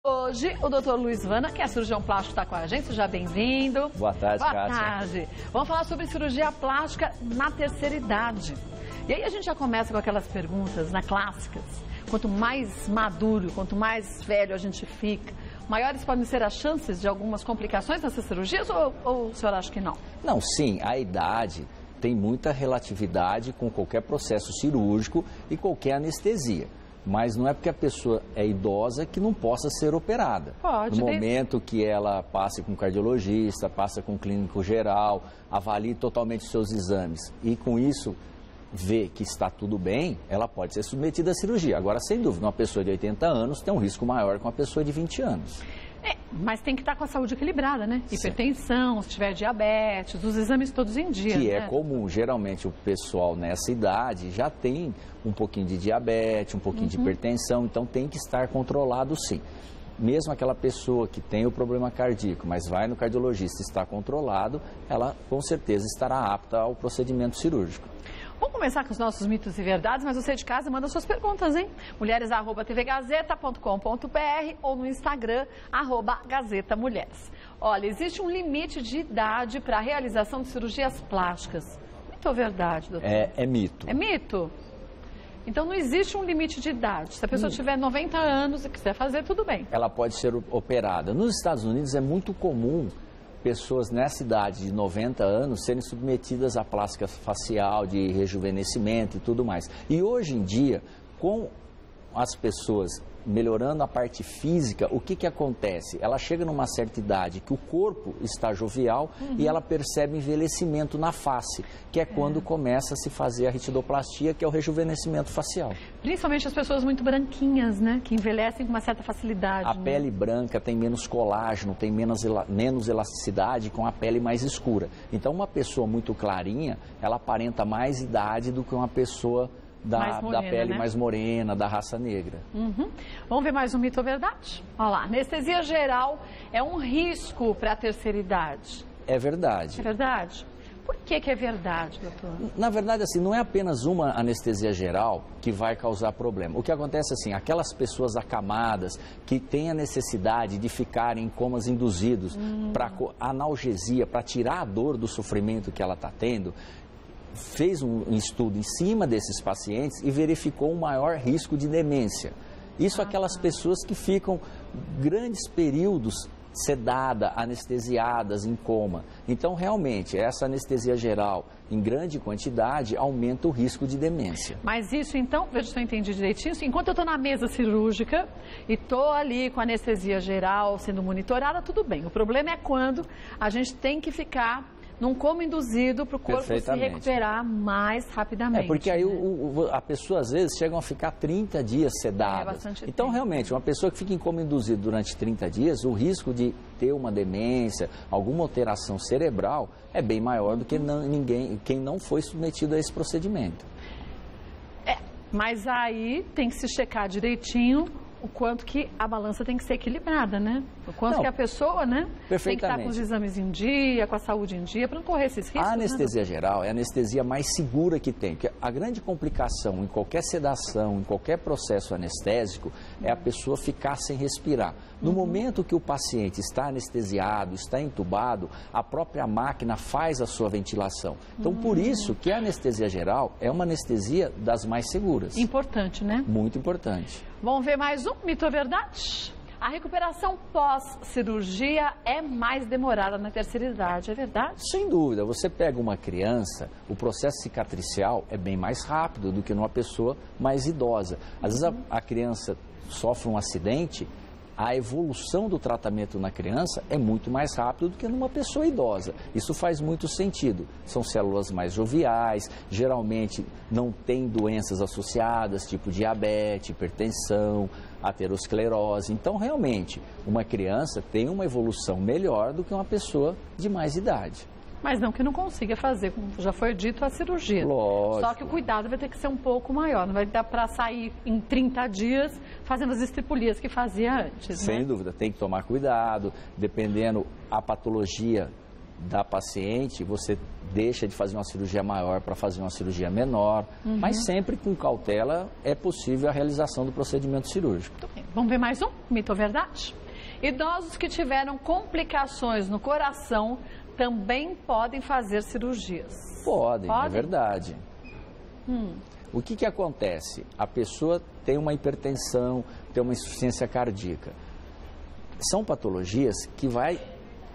Hoje, o Dr. Luiz Vana, que é cirurgião plástico, está com a gente. Seja bem-vindo. Boa tarde, Kátia. Boa tarde. Vamos falar sobre cirurgia plástica na terceira idade. E aí a gente já começa com aquelas perguntas, né, clássicas. Quanto mais maduro, quanto mais velho a gente fica, maiores podem ser as chances de algumas complicações nessas cirurgias ou o senhor acha que não? Não, sim, a idade tem muita relatividade com qualquer processo cirúrgico e qualquer anestesia. Mas não é porque a pessoa é idosa que não possa ser operada. Pode. No momento que ela passe com um cardiologista, passa com um clínico geral, avalie totalmente os seus exames e com isso vê que está tudo bem, ela pode ser submetida à cirurgia. Agora, sem dúvida, uma pessoa de 80 anos tem um risco maior que uma pessoa de 20 anos. Mas tem que estar com a saúde equilibrada, né? Sim. Hipertensão, se tiver diabetes, os exames todos em dia, Que né? é comum. Geralmente o pessoal nessa idade já tem um pouquinho de diabetes, um pouquinho de hipertensão, então tem que estar controlado sim. Mesmo aquela pessoa que tem o problema cardíaco, mas vai no cardiologista e está controlado, ela com certeza estará apta ao procedimento cirúrgico. Vamos começar com os nossos mitos e verdades, mas você de casa manda suas perguntas, hein? mulheres@tvgazeta.com.br ou no Instagram, @GazetaMulheres. Olha, existe um limite de idade para a realização de cirurgias plásticas. Mito ou verdade, doutor? É mito. É mito? Então não existe um limite de idade. Se a pessoa tiver 90 anos e quiser fazer, tudo bem. Ela pode ser operada. Nos Estados Unidos é muito comum pessoas nessa idade de 90 anos serem submetidas à plástica facial, de rejuvenescimento e tudo mais. E hoje em dia, com as pessoas melhorando a parte física, o que acontece? Ela chega numa certa idade que o corpo está jovial e ela percebe envelhecimento na face, que é quando começa a se fazer a retidoplastia, que é o rejuvenescimento facial. Principalmente as pessoas muito branquinhas, né? Que envelhecem com uma certa facilidade. A pele branca tem menos colágeno, tem menos elasticidade com a pele mais escura. Então, uma pessoa muito clarinha, ela aparenta mais idade do que uma pessoa da pele, né, mais morena, da raça negra. Vamos ver mais um mito ou verdade? Olha lá, anestesia geral é um risco para a terceira idade. É verdade. É verdade? Por que é verdade, doutor? Na verdade, assim, não é apenas uma anestesia geral que vai causar problema. O que acontece, assim, aquelas pessoas acamadas que têm a necessidade de ficarem em comas induzidos para analgesia, para tirar a dor do sofrimento que ela está tendo, fez um estudo em cima desses pacientes e verificou um maior risco de demência. Isso aquelas pessoas que ficam grandes períodos sedadas, anestesiadas, em coma. Então, realmente, essa anestesia geral, em grande quantidade, aumenta o risco de demência. Mas isso, então, veja se eu entendi direitinho, enquanto eu estou na mesa cirúrgica e estou ali com anestesia geral sendo monitorada, tudo bem. O problema é quando a gente tem que ficar num coma induzido para o corpo se recuperar mais rapidamente. Porque aí a pessoa, às vezes, chegam a ficar 30 dias sedada. Então, realmente, uma pessoa que fica em coma induzido durante 30 dias, o risco de ter uma demência, alguma alteração cerebral, é bem maior do que quem não foi submetido a esse procedimento. Mas aí tem que se checar direitinho o quanto que a balança tem que ser equilibrada, né? O quanto que a pessoa, né, tem que estar com os exames em dia, com a saúde em dia, para não correr esses riscos. A anestesia geral é a anestesia mais segura que tem, porque a grande complicação em qualquer sedação, em qualquer processo anestésico, é a pessoa ficar sem respirar. No momento que o paciente está anestesiado, está entubado, a própria máquina faz a sua ventilação. Então, por isso que a anestesia geral é uma anestesia das mais seguras. Importante, né? Muito importante. Vamos ver mais um mito ou verdade? A recuperação pós-cirurgia é mais demorada na terceira idade, é verdade? Sem dúvida. Você pega uma criança, o processo cicatricial é bem mais rápido do que numa pessoa mais idosa. Às vezes a criança sofre um acidente, a evolução do tratamento na criança é muito mais rápido do que numa pessoa idosa. Isso faz muito sentido. São células mais joviais, geralmente não tem doenças associadas, tipo diabetes, hipertensão, aterosclerose. Então, realmente, uma criança tem uma evolução melhor do que uma pessoa de mais idade. Mas não que não consiga fazer, como já foi dito, a cirurgia. Lógico. Só que o cuidado vai ter que ser um pouco maior. Não vai dar para sair em 30 dias fazendo as estripulias que fazia antes, Sem dúvida, tem que tomar cuidado, dependendo a patologia da paciente, você deixa de fazer uma cirurgia maior para fazer uma cirurgia menor, mas sempre com cautela é possível a realização do procedimento cirúrgico. Muito bem. Vamos ver mais um? Mito ou verdade? Idosos que tiveram complicações no coração também podem fazer cirurgias. Podem, é verdade. O que acontece? A pessoa tem uma hipertensão, tem uma insuficiência cardíaca. São patologias que vai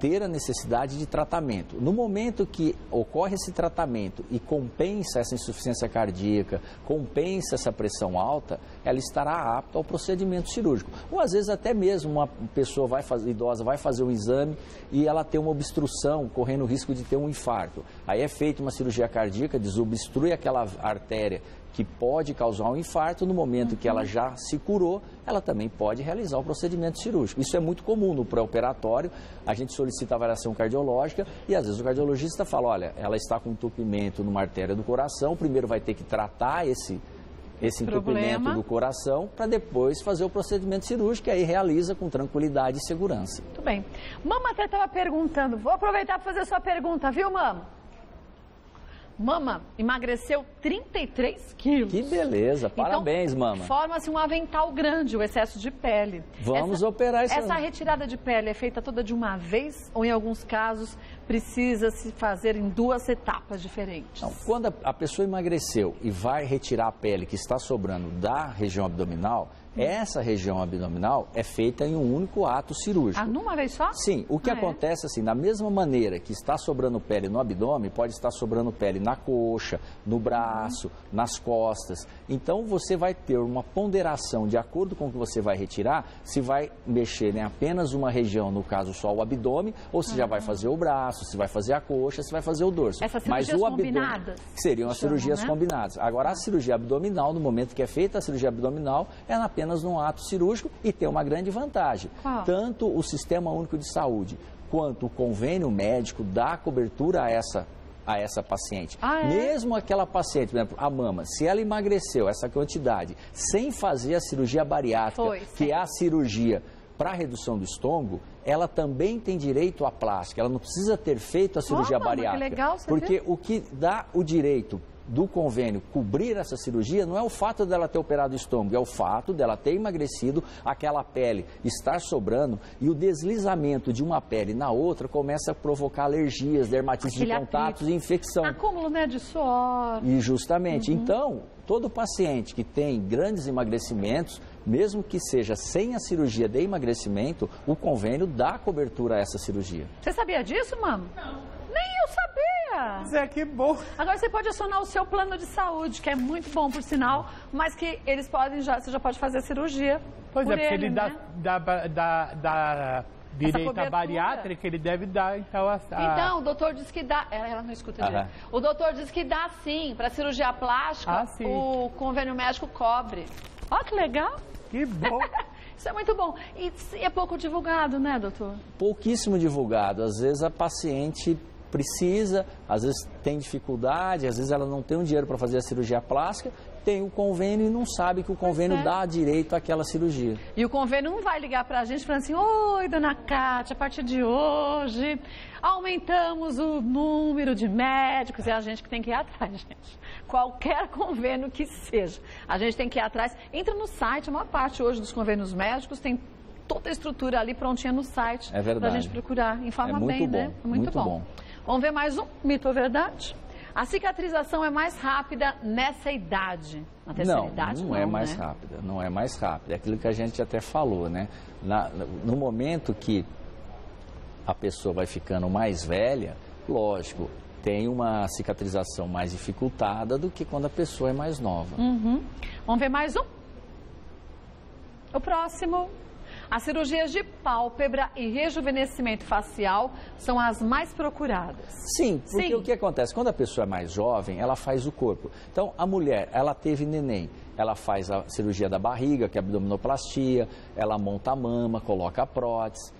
ter a necessidade de tratamento. No momento que ocorre esse tratamento e compensa essa insuficiência cardíaca, compensa essa pressão alta, ela estará apta ao procedimento cirúrgico. Ou às vezes até mesmo uma pessoa idosa vai fazer um exame e ela tem uma obstrução, correndo o risco de ter um infarto. Aí é feita uma cirurgia cardíaca, desobstrui aquela artéria que pode causar um infarto. No momento que ela já se curou, ela também pode realizar o procedimento cirúrgico. Isso é muito comum no pré-operatório. A gente solicita a avaliação cardiológica e às vezes o cardiologista fala, olha, ela está com entupimento numa artéria do coração, primeiro vai ter que tratar esse entupimento do coração para depois fazer o procedimento cirúrgico e aí realiza com tranquilidade e segurança. Muito bem. Mama até estava perguntando, vou aproveitar para fazer a sua pergunta, viu, Mama? Mama emagreceu 33 quilos. Que beleza, parabéns, então, Mama. Forma-se um avental grande, o excesso de pele. Vamos operar isso. Essa retirada de pele é feita toda de uma vez ou, em alguns casos, precisa se fazer em 2 etapas diferentes? Não, quando a pessoa emagreceu e vai retirar a pele que está sobrando da região abdominal, essa região abdominal é feita em um único ato cirúrgico. Numa vez só? Sim. O que acontece assim, da mesma maneira que está sobrando pele no abdômen, pode estar sobrando pele na coxa, no braço, nas costas. Então, você vai ter uma ponderação de acordo com o que você vai retirar, se vai mexer em apenas uma região, no caso só o abdômen, ou se já vai fazer o braço, se vai fazer a coxa, se vai fazer o dorso. Essas cirurgias combinadas? Seriam as cirurgias combinadas. Agora, a cirurgia abdominal, no momento que é feita a cirurgia abdominal, é apenas num ato cirúrgico e tem uma grande vantagem. Tanto o Sistema Único de Saúde quanto o convênio médico dá cobertura a essa paciente. Mesmo aquela paciente, por exemplo, a mama, se ela emagreceu essa quantidade sem fazer a cirurgia bariátrica, que é a cirurgia para redução do estômago, ela também tem direito à plástica. Ela não precisa ter feito a cirurgia bariátrica. Que legal, porque o que dá o direito do convênio cobrir essa cirurgia não é o fato dela ter operado o estômago, é o fato dela ter emagrecido, aquela pele estar sobrando e o deslizamento de uma pele na outra começa a provocar alergias, dermatites de contatos e infecção. Acúmulo, né, de suor. E justamente, então, todo paciente que tem grandes emagrecimentos, mesmo que seja sem a cirurgia de emagrecimento, o convênio dá cobertura a essa cirurgia. Você sabia disso, mano? Não. Nem eu sabia. Zé, que bom. Agora você pode acionar o seu plano de saúde, que é muito bom, por sinal, mas que eles podem você já pode fazer a cirurgia. Pois é, porque ele dá direito à bariátrica, ele deve dar, então... Então, o doutor disse que dá... Ela não escuta direito. O doutor disse que dá sim, para cirurgia plástica, o convênio médico cobre. Ó, que legal. Que bom. Isso é muito bom. E é pouco divulgado, né, doutor? Pouquíssimo divulgado. Às vezes a paciente precisa, às vezes tem dificuldade, às vezes ela não tem o dinheiro para fazer a cirurgia plástica, tem o convênio e não sabe que o convênio dá direito àquela cirurgia. E o convênio não vai ligar para a gente falando assim, oi, dona Cátia, a partir de hoje aumentamos o número de médicos. É a gente que tem que ir atrás, gente. Qualquer convênio que seja, a gente tem que ir atrás. Entra no site, a maior parte hoje dos convênios médicos tem toda a estrutura ali prontinha no site. É verdade. Para a gente procurar. Informa bem, bom, né? Muito bom. Vamos ver mais um mito ou verdade? A cicatrização é mais rápida nessa idade? Na terceira idade? Não é mais rápida. Não é mais rápida. É aquilo que a gente até falou, né? No momento que a pessoa vai ficando mais velha, lógico, tem uma cicatrização mais dificultada do que quando a pessoa é mais nova. Vamos ver mais um? O próximo. As cirurgias de pálpebra e rejuvenescimento facial são as mais procuradas. Sim, porque o que acontece? Quando a pessoa é mais jovem, ela faz o corpo. Então, a mulher, ela teve neném, ela faz a cirurgia da barriga, que é a abdominoplastia, ela monta a mama, coloca a prótese.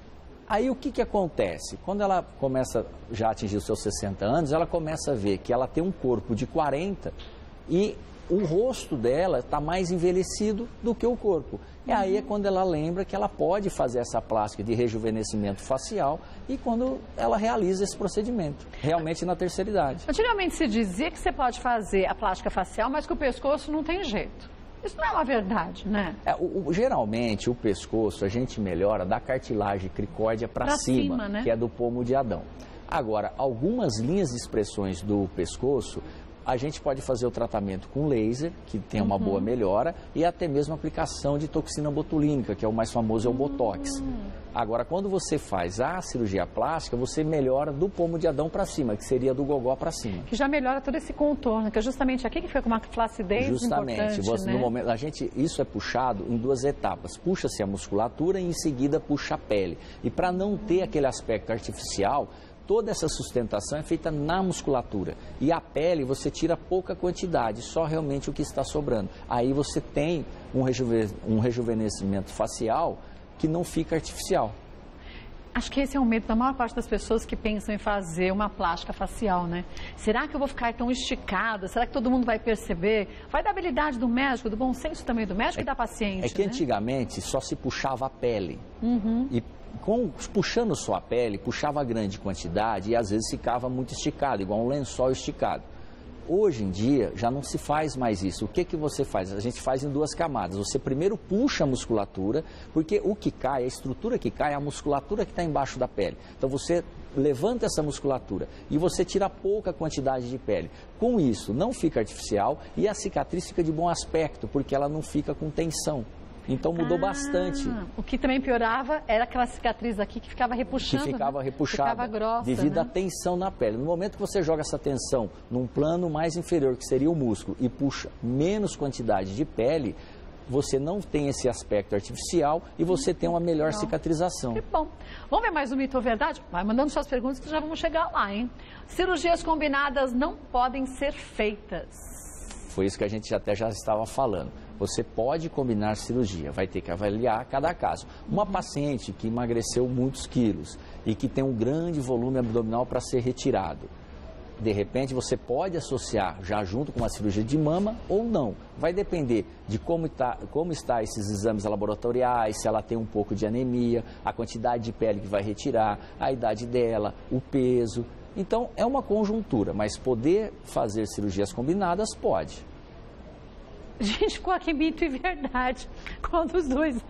Aí, o que acontece? Quando ela começa já a atingir os seus 60 anos, ela começa a ver que ela tem um corpo de 40 e o rosto dela está mais envelhecido do que o corpo. E aí é quando ela lembra que ela pode fazer essa plástica de rejuvenescimento facial e quando ela realiza esse procedimento, realmente na terceira idade. Antigamente se dizia que você pode fazer a plástica facial, mas que o pescoço não tem jeito. Isso não é uma verdade, né? Geralmente, o pescoço a gente melhora da cartilagem cricóidea para cima, né? Que é do pomo de Adão. Agora, algumas linhas de expressões do pescoço, a gente pode fazer o tratamento com laser, que tem uma boa melhora, e até mesmo aplicação de toxina botulínica, que é o mais famoso, é o Botox. Agora, quando você faz a cirurgia plástica, você melhora do pomo de Adão para cima, que seria do gogó para cima. Que já melhora todo esse contorno, que é justamente aqui que fica com uma flacidez importante, você, né? No momento, isso é puxado em duas etapas. Puxa-se a musculatura e em seguida puxa a pele. E para não ter aquele aspecto artificial, toda essa sustentação é feita na musculatura. E a pele você tira pouca quantidade, só realmente o que está sobrando. Aí você tem um rejuvenescimento facial que não fica artificial. Acho que esse é o medo da maior parte das pessoas que pensam em fazer uma plástica facial, né? Será que eu vou ficar tão esticada? Será que todo mundo vai perceber? Vai da habilidade do médico, do bom senso também do médico e da paciente, que antigamente só se puxava a pele. E puxando só a pele, puxava grande quantidade e às vezes ficava muito esticado, igual um lençol esticado. Hoje em dia já não se faz mais isso. O que você faz? A gente faz em duas camadas. Você primeiro puxa a musculatura, porque o que cai, a estrutura que cai é a musculatura que está embaixo da pele. Então você levanta essa musculatura e você tira pouca quantidade de pele. Com isso, não fica artificial e a cicatriz fica de bom aspecto, porque ela não fica com tensão. Então mudou bastante. O que também piorava era aquela cicatriz aqui que ficava repuxando. Que ficava repuxada, ficava grossa, devido à tensão na pele. No momento que você joga essa tensão num plano mais inferior, que seria o músculo, e puxa menos quantidade de pele, você não tem esse aspecto artificial e você tem uma melhor cicatrização. Que bom. Vamos ver mais um mito ou verdade? Vai mandando suas perguntas que já vamos chegar lá, hein? Cirurgias combinadas não podem ser feitas. Foi isso que a gente até já estava falando. Você pode combinar cirurgia, vai ter que avaliar cada caso. Uma paciente que emagreceu muitos quilos e que tem um grande volume abdominal para ser retirado, de repente você pode associar já junto com uma cirurgia de mama ou não. Vai depender de como está esses exames laboratoriais, se ela tem um pouco de anemia, a quantidade de pele que vai retirar, a idade dela, o peso. Então é uma conjuntura, mas poder fazer cirurgias combinadas pode. Gente, ficou aqui mito e verdade, quando os dois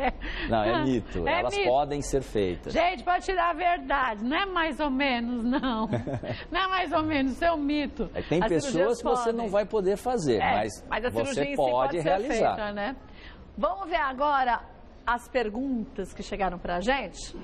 Não, é mito. Elas podem ser feitas. Gente, pode tirar a verdade, não é mais ou menos, não. Não é mais ou menos, isso é um mito. Tem pessoas que você não vai poder fazer, mas a você pode realizar. Feita, né? Vamos ver agora as perguntas que chegaram pra gente?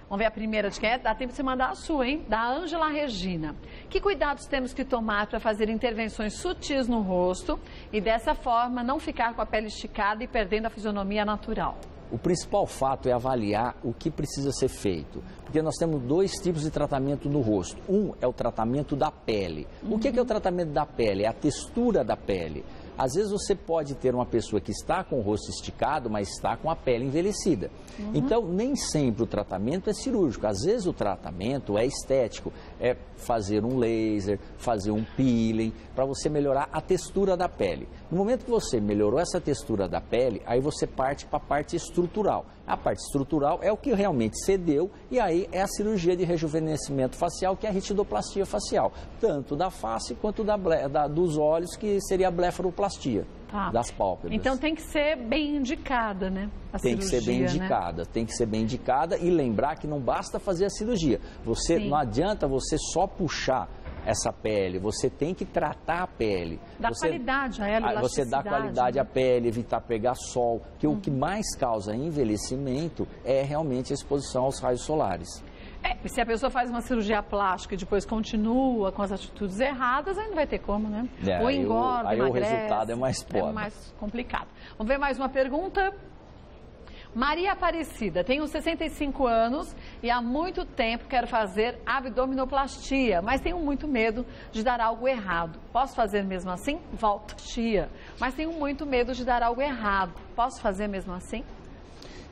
Vamos ver a primeira de quem é? Dá tempo de você mandar a sua, hein? Da Ângela Regina. Que cuidados temos que tomar para fazer intervenções sutis no rosto e dessa forma não ficar com a pele esticada e perdendo a fisionomia natural? O principal fato é avaliar o que precisa ser feito, porque nós temos dois tipos de tratamento no rosto. Um é o tratamento da pele. O que é o tratamento da pele? É a textura da pele. Às vezes você pode ter uma pessoa que está com o rosto esticado, mas está com a pele envelhecida. Então, nem sempre o tratamento é cirúrgico. Às vezes o tratamento é estético. É fazer um laser, fazer um peeling, para você melhorar a textura da pele. No momento que você melhorou essa textura da pele, aí você parte para a parte estrutural. A parte estrutural é o que realmente cedeu e aí é a cirurgia de rejuvenescimento facial, que é a ritidoplastia facial. Tanto da face quanto dos olhos, que seria a blefaroplastia. Das pálpebras. Então tem que ser bem indicada, né? Tem que ser bem indicada, tem que ser bem indicada e lembrar que não basta fazer a cirurgia. Não adianta você só puxar essa pele, você tem que tratar a pele. Dá qualidade a ela, você dá qualidade à pele, evitar pegar sol, que o que mais causa envelhecimento é realmente a exposição aos raios solares. Se a pessoa faz uma cirurgia plástica e depois continua com as atitudes erradas, aí não vai ter como, né? Ou engorda, aí emagrece, o resultado é mais pobre. É mais complicado. Vamos ver mais uma pergunta. Maria Aparecida, tenho 65 anos e há muito tempo quero fazer abdominoplastia, mas tenho muito medo de dar algo errado. Posso fazer mesmo assim? Volta, tia. Mas tenho muito medo de dar algo errado. Posso fazer mesmo assim?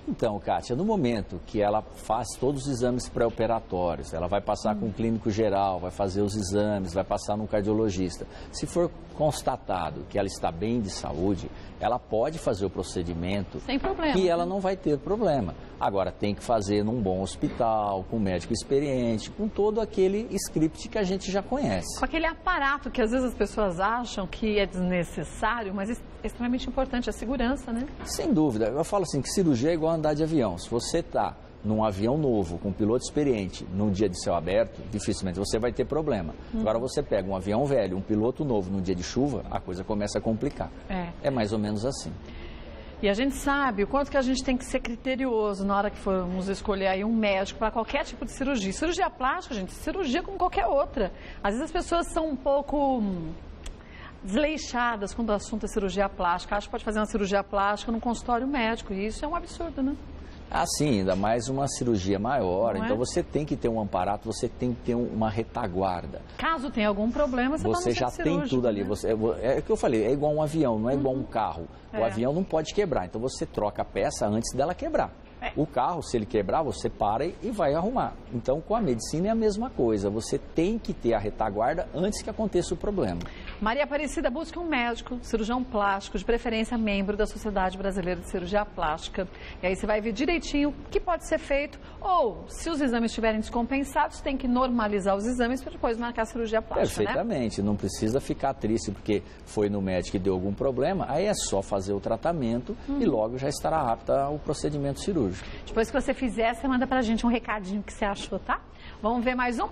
Então, Kátia, no momento que ela faz todos os exames pré-operatórios, ela vai passar com um clínico geral, vai fazer os exames, vai passar num cardiologista. Se for constatado que ela está bem de saúde, ela pode fazer o procedimento sem problema, e ela não vai ter problema. Agora, tem que fazer num bom hospital, com um médico experiente, com todo aquele script que a gente já conhece. Com aquele aparato que às vezes as pessoas acham que é desnecessário, mas é extremamente importante, a segurança, né? Sem dúvida. Eu falo assim que cirurgia é igual andar de avião. Se você está num avião novo, com um piloto experiente, num dia de céu aberto, dificilmente você vai ter problema. Agora você pega um avião velho, um piloto novo, num dia de chuva, a coisa começa a complicar. É mais ou menos assim. E a gente sabe o quanto que a gente tem que ser criterioso na hora que formos escolher aí um médico para qualquer tipo de cirurgia. Cirurgia plástica, gente, cirurgia como qualquer outra. Às vezes as pessoas são um pouco desleixadas quando o assunto é cirurgia plástica. Acho que pode fazer uma cirurgia plástica num consultório médico, e isso é um absurdo, né? Ah, sim, ainda mais uma cirurgia maior. Não é? Então você tem que ter um aparato, você tem que ter uma retaguarda. Caso tenha algum problema, você já tem tudo ali. Né? É o que eu falei, é igual um avião, não é igual um carro. O avião não pode quebrar, então você troca a peça antes dela quebrar. O carro, se ele quebrar, você para e vai arrumar. Então, com a medicina é a mesma coisa. Você tem que ter a retaguarda antes que aconteça o problema. Maria Aparecida busca um médico, cirurgião plástico, de preferência membro da Sociedade Brasileira de Cirurgia Plástica. E aí você vai ver direitinho o que pode ser feito. Ou, se os exames estiverem descompensados, tem que normalizar os exames para depois marcar a cirurgia plástica, Perfeitamente. Né? Não precisa ficar triste porque foi no médico e deu algum problema. Aí é só fazer o tratamento e logo já estará apta ao procedimento cirúrgico. Depois que você fizer, você manda pra gente um recadinho que você achou, tá? Vamos ver mais um?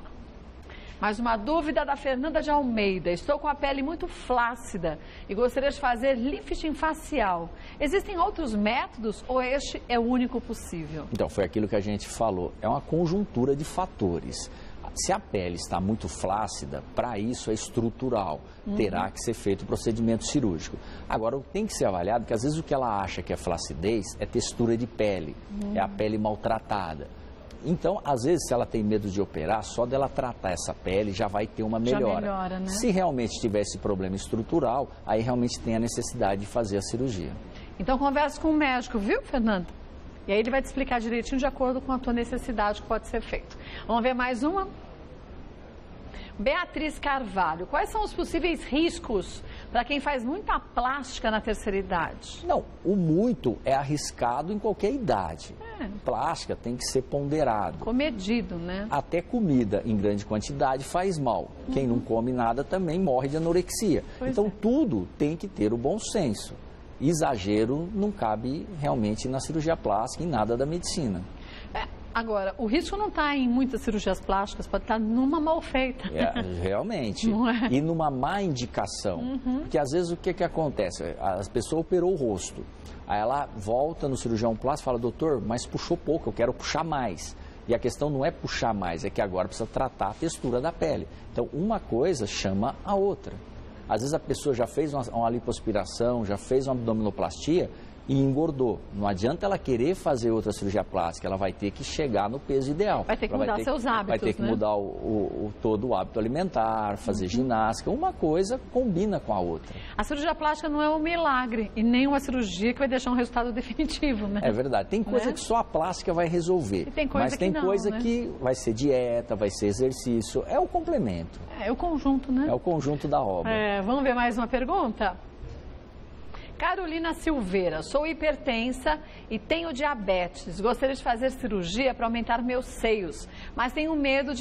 Mais uma dúvida da Fernanda de Almeida. Estou com a pele muito flácida e gostaria de fazer lifting facial. Existem outros métodos ou este é o único possível? Então, foi aquilo que a gente falou. É uma conjuntura de fatores. Se a pele está muito flácida, para isso é estrutural, terá que ser feito o procedimento cirúrgico. Agora, tem que ser avaliado, porque às vezes o que ela acha que é flacidez é textura de pele, é a pele maltratada. Então, às vezes, se ela tem medo de operar, só dela tratar essa pele já vai ter uma melhora. Já melhora, né? Se realmente tiver esse problema estrutural, aí realmente tem a necessidade de fazer a cirurgia. Então, converse com o médico, viu, Fernanda? E aí ele vai te explicar direitinho de acordo com a tua necessidade que pode ser feito. Vamos ver mais uma? Beatriz Carvalho, quais são os possíveis riscos para quem faz muita plástica na terceira idade? Não, o muito é arriscado em qualquer idade. Plástica tem que ser ponderado. Comedido, né? Até comida em grande quantidade faz mal. Quem não come nada também morre de anorexia. Então tudo tem que ter o bom senso. Exagero não cabe realmente na cirurgia plástica, em nada da medicina. Agora, o risco não está em muitas cirurgias plásticas, pode estar numa mal feita. Realmente. Não é? E numa má indicação. Porque às vezes o que acontece? A pessoa operou o rosto. Aí ela volta no cirurgião plástico e fala, doutor, mas puxou pouco, eu quero puxar mais. E a questão não é puxar mais, é que agora precisa tratar a textura da pele. Então, uma coisa chama a outra. Às vezes a pessoa já fez uma lipoaspiração, já fez uma abdominoplastia e engordou. Não adianta ela querer fazer outra cirurgia plástica, ela vai ter que chegar no peso ideal. Vai ter que mudar seus hábitos, vai ter que mudar todo o hábito alimentar, fazer ginástica. Uma coisa combina com a outra. A cirurgia plástica não é um milagre e nem uma cirurgia que vai deixar um resultado definitivo, né? É verdade. Tem coisa que só a plástica vai resolver. E tem coisa mas tem que não, coisa né? que vai ser dieta, vai ser exercício. É o complemento. É o conjunto, né? É o conjunto da obra. Vamos ver mais uma pergunta? Carolina Silveira, sou hipertensa e tenho diabetes. Gostaria de fazer cirurgia para aumentar meus seios, mas tenho medo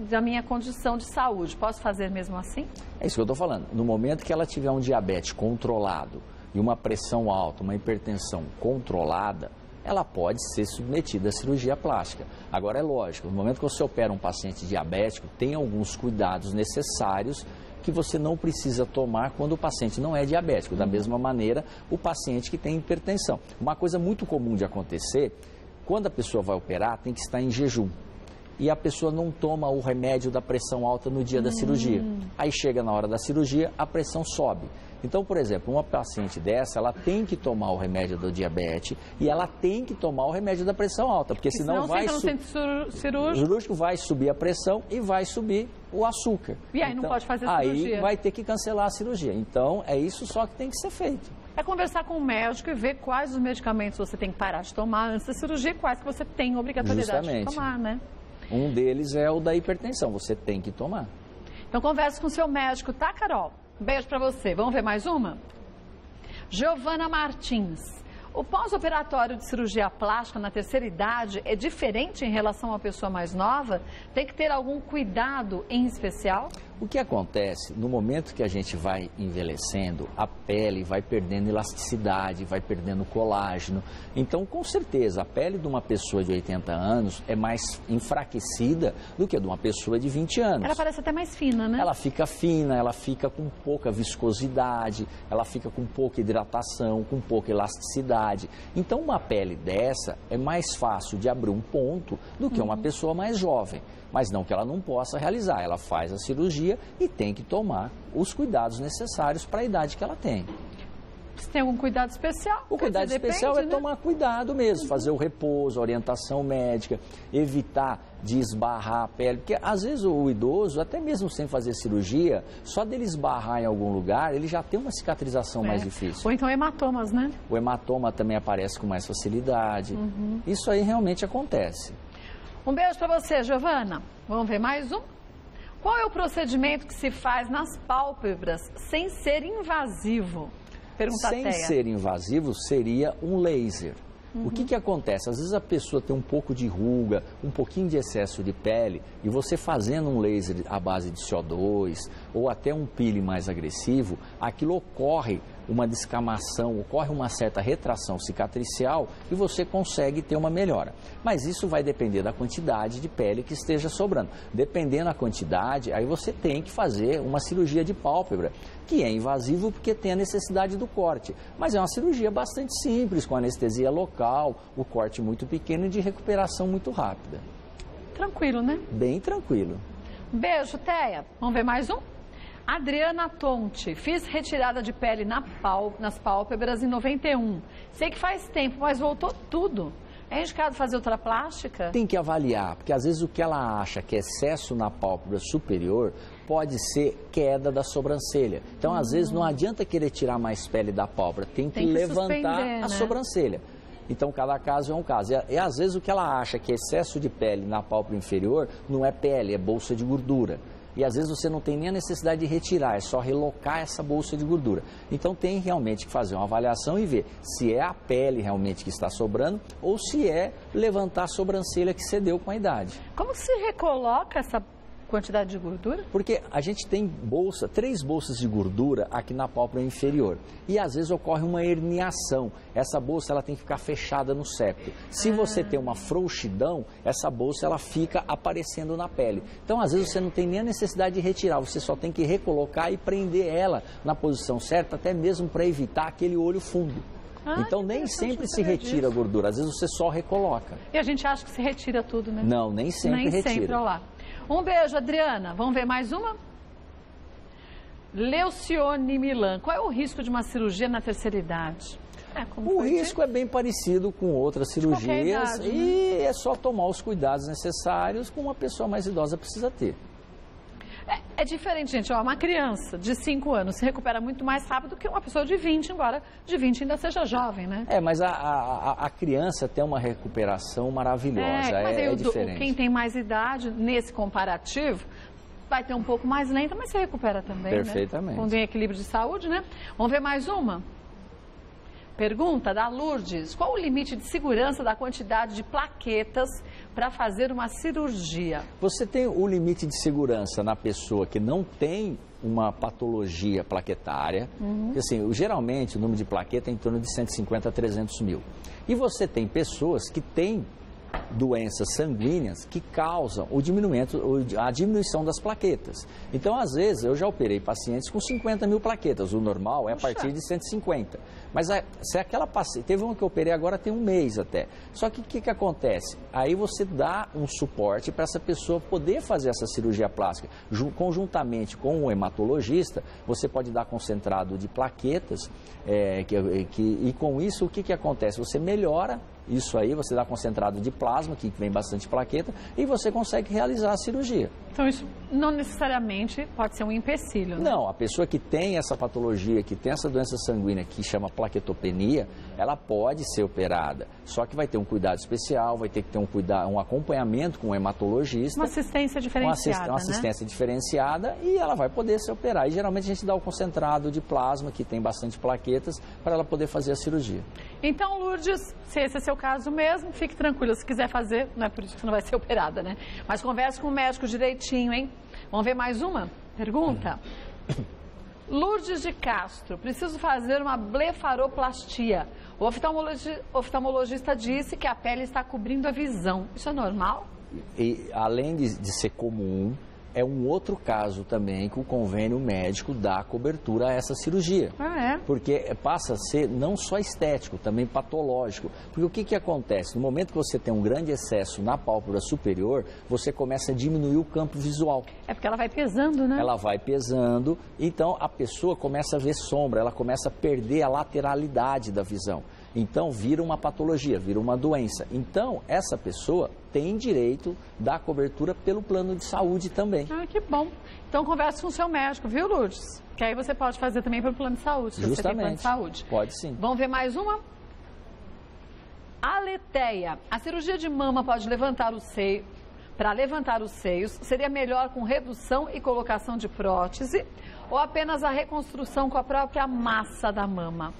da minha condição de saúde. Posso fazer mesmo assim? É isso que eu estou falando. No momento que ela tiver um diabetes controlado e uma pressão alta, uma hipertensão controlada, ela pode ser submetida à cirurgia plástica. Agora, é lógico, no momento que você opera um paciente diabético, tem alguns cuidados necessários que você não precisa tomar quando o paciente não é diabético. Da mesma maneira, o paciente que tem hipertensão. Uma coisa muito comum de acontecer, quando a pessoa vai operar, tem que estar em jejum. E a pessoa não toma o remédio da pressão alta no dia da cirurgia. Aí chega na hora da cirurgia, a pressão sobe. Então, por exemplo, uma paciente dessa, ela tem que tomar o remédio do diabetes e ela tem que tomar o remédio da pressão alta, porque senão vai cirúrgico vai subir a pressão e vai subir o açúcar. E aí então, não pode fazer a cirurgia. Aí vai ter que cancelar a cirurgia. Então, é isso só que tem que ser feito. é conversar com o médico e ver quais os medicamentos você tem que parar de tomar antes da cirurgia e quais que você tem obrigatoriedade Justamente. de tomar, né? Um deles é o da hipertensão, você tem que tomar. Então converse com o seu médico, tá, Carol? Um beijo pra você. Vamos ver mais uma? Giovana Martins. O pós-operatório de cirurgia plástica na terceira idade é diferente em relação a uma pessoa mais nova? Tem que ter algum cuidado em especial? O que acontece, no momento que a gente vai envelhecendo, a pele vai perdendo elasticidade, vai perdendo colágeno. Então, com certeza, a pele de uma pessoa de 80 anos é mais enfraquecida do que a de uma pessoa de 20 anos. Ela parece até mais fina, né? Ela fica fina, ela fica com pouca viscosidade, ela fica com pouca hidratação, com pouca elasticidade. Então, uma pele dessa é mais fácil de abrir um ponto do que uma pessoa mais jovem. Mas não que ela não possa realizar, ela faz a cirurgia e tem que tomar os cuidados necessários para a idade que ela tem. Você tem algum cuidado especial? O cuidado especial depende, é tomar cuidado mesmo, fazer o repouso, a orientação médica, evitar de esbarrar a pele, porque às vezes o idoso, até mesmo sem fazer cirurgia, só dele esbarrar em algum lugar, ele já tem uma cicatrização mais difícil. Ou então hematomas, né? O hematoma também aparece com mais facilidade. Isso aí realmente acontece. Um beijo para você, Giovana. Vamos ver mais um? Qual é o procedimento que se faz nas pálpebras sem ser invasivo? Pergunta Sem Teia. ser invasivo, seria um laser. O que acontece? Às vezes a pessoa tem um pouco de ruga, um pouquinho de excesso de pele, e você fazendo um laser à base de CO2 ou até um peeling mais agressivo, aquilo ocorre uma descamação, ocorre uma certa retração cicatricial e você consegue ter uma melhora. Mas isso vai depender da quantidade de pele que esteja sobrando. Dependendo da quantidade, aí você tem que fazer uma cirurgia de pálpebra, que é invasivo porque tem a necessidade do corte. Mas é uma cirurgia bastante simples, com anestesia local, o corte muito pequeno e de recuperação muito rápida. Tranquilo, né? Bem tranquilo. Beijo, Teia. Vamos ver mais um? Adriana Tonti, fiz retirada de pele nas pálpebras em 91. Sei que faz tempo, mas voltou tudo. É indicado fazer outra plástica? Tem que avaliar, porque às vezes o que ela acha que é excesso na pálpebra superior pode ser queda da sobrancelha. Então, às vezes, não adianta querer tirar mais pele da pálpebra, tem que levantar a sobrancelha. Então, cada caso é um caso. E às vezes o que ela acha que é excesso de pele na pálpebra inferior não é pele, é bolsa de gordura. E às vezes você não tem nem a necessidade de retirar, é só relocar essa bolsa de gordura. Então tem realmente que fazer uma avaliação e ver se é a pele realmente que está sobrando ou se é levantar a sobrancelha que cedeu com a idade. Como se recoloca essa quantidade de gordura? Porque a gente tem três bolsas de gordura aqui na pálpebra inferior. E às vezes ocorre uma herniação. Essa bolsa ela tem que ficar fechada no septo. Se você tem uma frouxidão, essa bolsa ela fica aparecendo na pele. Então às vezes você não tem nem a necessidade de retirar, você só tem que recolocar e prender ela na posição certa, até mesmo para evitar aquele olho fundo. Então nem sempre se retira a gordura, às vezes você só recoloca. E a gente acha que se retira tudo, né? Não, nem sempre retira. Nem sempre, olha lá. Um beijo, Adriana. Vamos ver mais uma? Leucione Milan. Qual é o risco de uma cirurgia na terceira idade? O risco é bem parecido com outras cirurgias idade, e é só tomar os cuidados necessários que uma pessoa mais idosa precisa ter. É diferente, gente. Ó, uma criança de 5 anos se recupera muito mais rápido que uma pessoa de 20, embora de 20 ainda seja jovem, né? Mas a criança tem uma recuperação maravilhosa, é diferente. Quem tem mais idade, nesse comparativo, vai ter um pouco mais lenta, mas se recupera também, perfeitamente. Né? Quando tem equilíbrio de saúde, né? Vamos ver mais uma? Pergunta da Lourdes. Qual o limite de segurança da quantidade de plaquetas para fazer uma cirurgia? Você tem o limite de segurança na pessoa que não tem uma patologia plaquetária. Assim, geralmente o número de plaqueta é em torno de 150 a 300 mil. E você tem pessoas que têm doenças sanguíneas que causam a diminuição das plaquetas. Então, às vezes, eu já operei pacientes com 50 mil plaquetas. O normal é a partir de 150. Mas se aquela paciente... Teve uma que eu operei agora tem um mês até. Só que o que acontece? Aí você dá um suporte para essa pessoa poder fazer essa cirurgia plástica. Conjuntamente com o hematologista, você pode dar concentrado de plaquetas e com isso, o que acontece? Você melhora Isso aí você dá concentrado de plasma, que vem bastante plaqueta, e você consegue realizar a cirurgia. Então isso não necessariamente pode ser um empecilho, né? Não, a pessoa que tem essa patologia, que tem essa doença sanguínea que chama plaquetopenia, ela pode ser operada. Só que vai ter um cuidado especial, vai ter que ter um acompanhamento com um hematologista. Uma assistência diferenciada, uma assistência diferenciada, e ela vai poder se operar. E geralmente a gente dá o concentrado de plasma, que tem bastante plaquetas, para ela poder fazer a cirurgia. Então, Lourdes, se esse é seu caso mesmo, fique tranquila. Se quiser fazer, não é por isso que você não vai ser operada, né? Mas converse com o médico direitinho, hein? Vamos ver mais uma pergunta? Lourdes de Castro, preciso fazer uma blefaroplastia. O oftalmologista disse que a pele está cobrindo a visão. Isso é normal? E além de ser comum, é um outro caso também que o convênio médico dá cobertura a essa cirurgia. Ah, é? Porque passa a ser não só estético, também patológico. Porque o que acontece? No momento que você tem um grande excesso na pálpebra superior, você começa a diminuir o campo visual. É porque ela vai pesando, né? Ela vai pesando, então a pessoa começa a ver sombra, ela começa a perder a lateralidade da visão. Então vira uma patologia, vira uma doença. Então essa pessoa tem direito da cobertura pelo plano de saúde também. Ah, que bom. Então converse com o seu médico, viu, Lourdes? Que aí você pode fazer também pelo plano de saúde, se você tem plano de saúde. Pode sim. Vamos ver mais uma? Aletheia. A cirurgia de mama pode levantar o seio. Para levantar os seios, seria melhor com redução e colocação de prótese ou apenas a reconstrução com a própria massa da mama?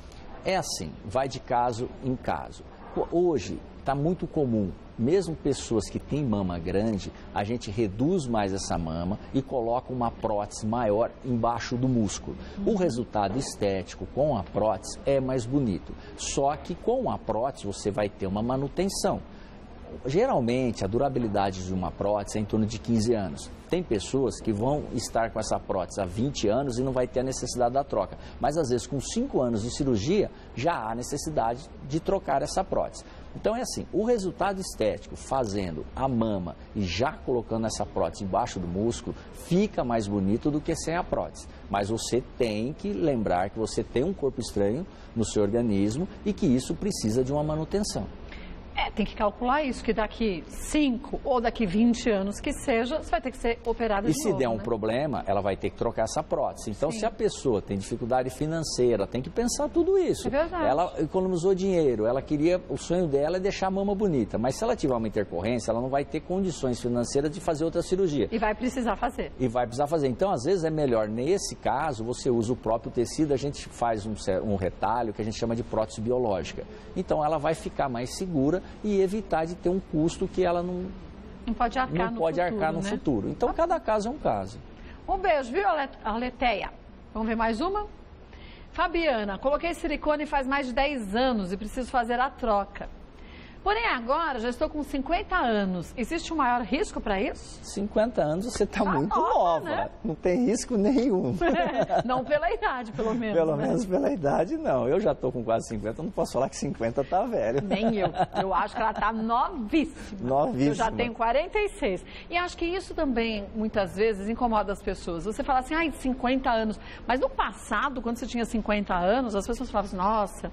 É assim, vai de caso em caso. Hoje está muito comum, mesmo pessoas que têm mama grande, a gente reduz mais essa mama e coloca uma prótese maior embaixo do músculo. O resultado estético com a prótese é mais bonito, só que com a prótese você vai ter uma manutenção. Geralmente, a durabilidade de uma prótese é em torno de 15 anos. Tem pessoas que vão estar com essa prótese há 20 anos e não vai ter a necessidade da troca. Mas, às vezes, com 5 anos de cirurgia, já há necessidade de trocar essa prótese. Então, é assim, o resultado estético, fazendo a mama e já colocando essa prótese embaixo do músculo, fica mais bonito do que sem a prótese. Mas você tem que lembrar que você tem um corpo estranho no seu organismo e que isso precisa de uma manutenção. Tem que calcular isso, que daqui 5 ou daqui 20 anos que seja, você vai ter que ser operada de novo. E se der um problema, ela vai ter que trocar essa prótese. Então, se a pessoa tem dificuldade financeira, tem que pensar tudo isso. É verdade. Ela economizou dinheiro, o sonho dela é deixar a mama bonita. Mas se ela tiver uma intercorrência, ela não vai ter condições financeiras de fazer outra cirurgia. E vai precisar fazer. Então, às vezes, é melhor, nesse caso, você usa o próprio tecido, a gente faz um retalho que a gente chama de prótese biológica. Então, ela vai ficar mais segura e evitar de ter um custo que ela não pode arcar no futuro. Então, cada caso é um caso. Um beijo, viu, Aletheia? Vamos ver mais uma? Fabiana, coloquei silicone faz mais de 10 anos e preciso fazer a troca. Porém, agora já estou com 50 anos. Existe um maior risco para isso? 50 anos você está muito nova, né? Não tem risco nenhum. Não pela idade, pelo menos. Pelo menos pela idade, não. Eu já estou com quase 50, não posso falar que 50 está velho. Nem eu. Eu acho que ela está novíssima. Novíssima. Eu já tenho 46. E acho que isso também, muitas vezes, incomoda as pessoas. Você fala assim, 50 anos. Mas no passado, quando você tinha 50 anos, as pessoas falavam assim, nossa...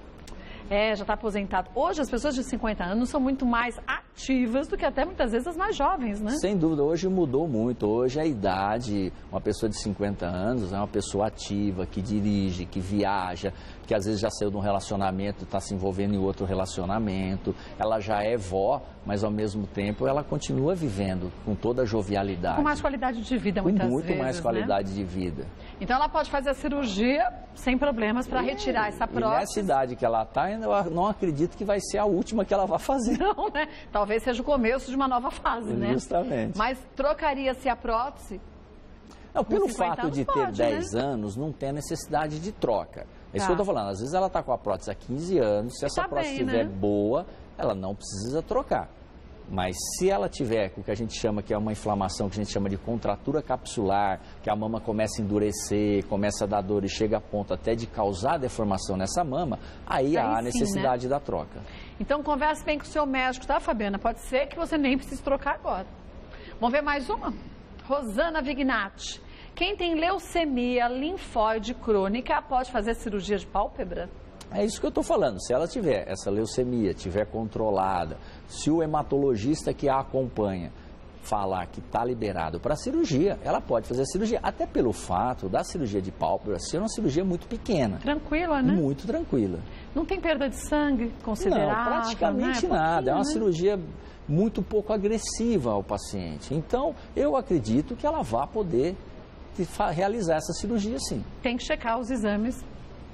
já está aposentado. Hoje, as pessoas de 50 anos são muito mais ativas do que até muitas vezes as mais jovens, né? Sem dúvida, hoje mudou muito. Hoje a idade, uma pessoa de 50 anos é uma pessoa ativa, que dirige, que viaja, que às vezes já saiu de um relacionamento e está se envolvendo em outro relacionamento. Ela já é vó, mas ao mesmo tempo ela continua vivendo com toda a jovialidade. Com mais qualidade de vida, muitas vezes. Com muito mais qualidade de vida. Então ela pode fazer a cirurgia sem problemas para retirar essa prótese. E nessa idade que ela está, eu não acredito que vai ser a última que ela vai fazer. Não, né? Talvez seja o começo de uma nova fase, né? Justamente. Mas trocaria-se a prótese? Não, pelo fato de ter 10 anos, não tem necessidade de troca. É isso que eu estou falando. Às vezes ela está com a prótese há 15 anos, se essa prótese estiver boa, ela não precisa trocar. Mas se ela tiver o que a gente chama, que é uma inflamação, que a gente chama de contratura capsular, que a mama começa a endurecer, começa a dar dor e chega a ponto até de causar deformação nessa mama, aí há a necessidade da troca. Então converse bem com o seu médico, tá, Fabiana? Pode ser que você nem precise trocar agora. Vamos ver mais uma? Rosana Vignati. Quem tem leucemia linfóide crônica pode fazer cirurgia de pálpebra? É isso que eu estou falando. Se ela tiver essa leucemia, tiver controlada, se o hematologista que a acompanha falar que está liberado para cirurgia, ela pode fazer a cirurgia. Até pelo fato da cirurgia de pálpebra ser uma cirurgia muito pequena. Tranquila, né? Muito tranquila. Não tem perda de sangue considerável? Não, praticamente nada. É uma cirurgia muito pouco agressiva ao paciente. Então, eu acredito que ela vá poder realizar essa cirurgia, sim. Tem que checar os exames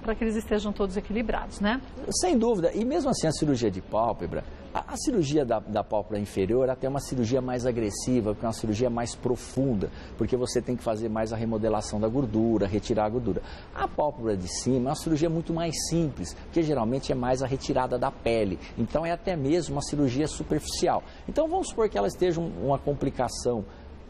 para que eles estejam todos equilibrados, né? Sem dúvida. E mesmo assim, a cirurgia de pálpebra, a cirurgia da pálpebra inferior até é uma cirurgia mais agressiva, porque é uma cirurgia mais profunda, porque você tem que fazer mais a remodelação da gordura, retirar a gordura. A pálpebra de cima é uma cirurgia muito mais simples, porque geralmente é mais a retirada da pele. Então, é até mesmo uma cirurgia superficial. Então, vamos supor que ela esteja uma complicação,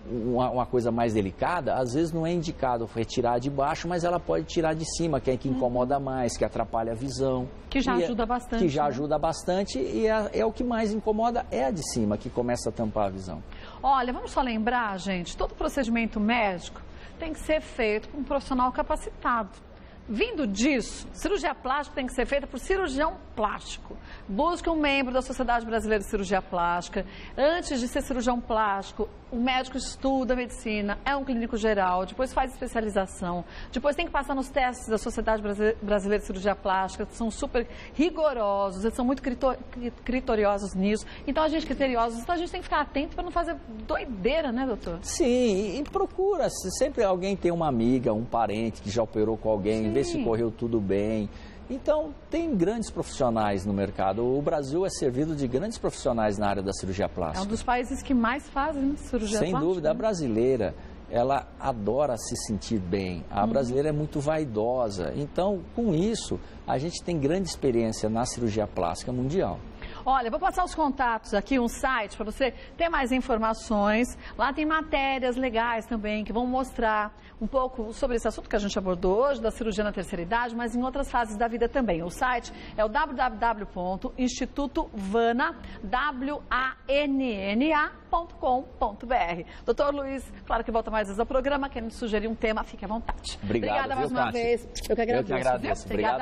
uma coisa mais delicada, às vezes não é indicado retirar de baixo, mas ela pode tirar de cima, que é que incomoda mais, que atrapalha a visão. Que já ajuda bastante. Que já ajuda bastante e é o que mais incomoda é a de cima, que começa a tampar a visão. Olha, vamos só lembrar, gente, todo procedimento médico tem que ser feito por um profissional capacitado. Vindo disso, cirurgia plástica tem que ser feita por cirurgião plástico. Busque um membro da Sociedade Brasileira de Cirurgia Plástica. Antes de ser cirurgião plástico, o médico estuda medicina, é um clínico geral, depois faz especialização, depois tem que passar nos testes da Sociedade Brasileira de Cirurgia Plástica, que são super rigorosos, eles são muito criteriosos nisso. Então, a gente tem que ficar atento para não fazer doideira, né, doutor? Sim, e procura, se sempre alguém tem uma amiga, um parente que já operou com alguém, ver se correu tudo bem. Então, tem grandes profissionais no mercado. O Brasil é servido de grandes profissionais na área da cirurgia plástica. É um dos países que mais fazem cirurgia plástica. Sem dúvida, a brasileira, ela adora se sentir bem. A brasileira é muito vaidosa. Então, com isso, a gente tem grande experiência na cirurgia plástica mundial. Olha, vou passar os contatos aqui, um site para você ter mais informações. Lá tem matérias legais também que vão mostrar um pouco sobre esse assunto que a gente abordou hoje, da cirurgia na terceira idade, mas em outras fases da vida também. O site é o www.institutovana.com.br. Doutor Luiz, claro que volta mais vezes ao programa, querendo sugerir um tema, fique à vontade. Obrigado, Obrigada mais uma vez. Eu que agradeço. Obrigado.